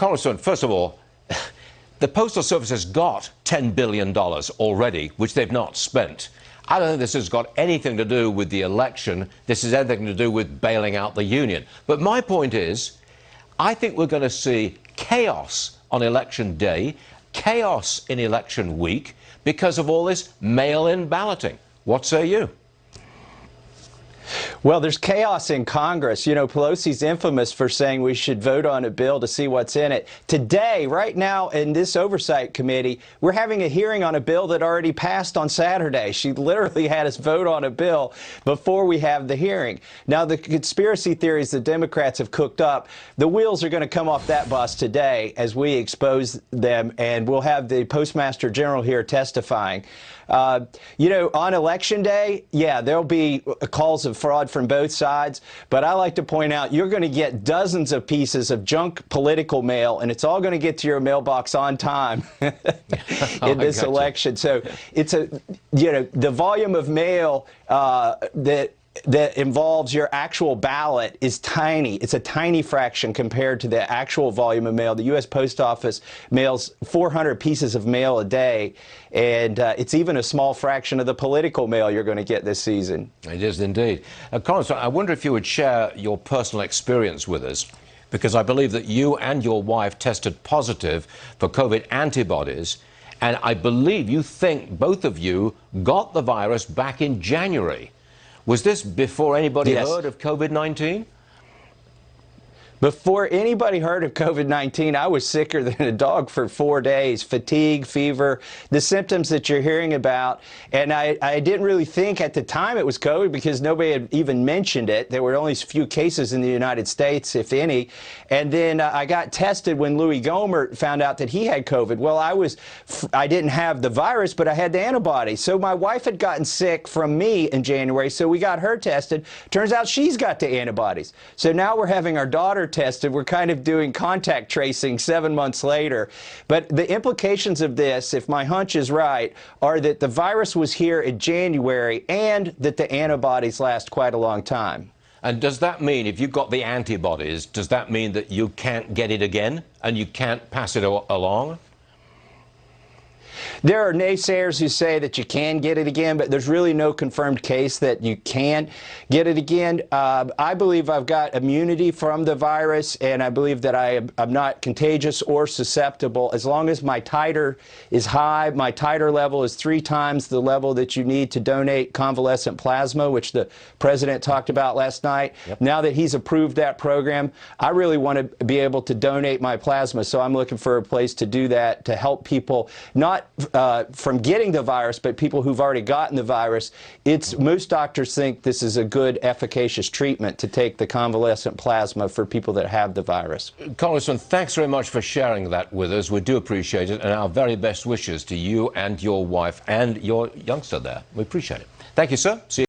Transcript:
Congressman, first of all, the Postal Service has got $10 billion already, which they've not spent. I don't think this has got anything to do with the election. This has anything to do with bailing out the union. But my point is, I think we're going to see chaos on election day, chaos in election week, because of all this mail-in balloting. What say you? Well, there's chaos in Congress. You know, Pelosi's infamous for saying we should vote on a bill to see what's in it. Today, right now, in this oversight committee, we're having a hearing on a bill that already passed on Saturday. She literally had us vote on a bill before we have the hearing. Now, the conspiracy theories the Democrats have cooked up, the wheels are going to come off that bus today as we expose them, and we'll have the Postmaster General here testifying. You know, on Election Day, yeah, there'll be calls of fraud from both sides, but I like to point out you're going to get dozens of pieces of junk political mail, and it's all going to get to your mailbox on time in this election. So it's the volume of mail that involves your actual ballot is tiny. It's a tiny fraction compared to the actual volume of mail. The U.S. Post Office mails 400 pieces of mail a day, and it's even a small fraction of the political mail you're going to get this season. It is indeed. Congressman, I wonder if you would share your personal experience with us, because I believe that you and your wife tested positive for COVID antibodies, and I believe you think both of you got the virus back in January. Was this before anybody heard of COVID-19? Before anybody heard of COVID-19, I was sicker than a dog for 4 days. Fatigue, fever, the symptoms that you're hearing about. And I didn't really think at the time it was COVID because nobody had even mentioned it. There were only a few cases in the United States, if any. And then I got tested when Louis Gohmert found out that he had COVID. Well, I didn't have the virus, but I had the antibodies. So my wife had gotten sick from me in January, so we got her tested. Turns out she's got the antibodies. So now we're having our daughter tested. We're kind of doing contact tracing 7 months later. But the implications of this, if my hunch is right, are that the virus was here in January and that the antibodies last quite a long time. And does that mean, if you've got the antibodies, does that mean that you can't get it again and you can't pass it along? There are naysayers who say that you can get it again, but there's really no confirmed case that you can get it again. I believe I've got immunity from the virus, and I believe that I'm not contagious or susceptible. As long as my titer is high, my titer level is 3 times the level that you need to donate convalescent plasma, which the president talked about last night. Yep. Now that he's approved that program, I really want to be able to donate my plasma, so I'm looking for a place to do that to help people, not from getting the virus, but people who've already gotten the virus. Most doctors think this is a good, efficacious treatment to take the convalescent plasma for people that have the virus. Congressman, thanks very much for sharing that with us. We do appreciate it, and our very best wishes to you and your wife and your youngster there. We appreciate it. Thank you, sir. See you.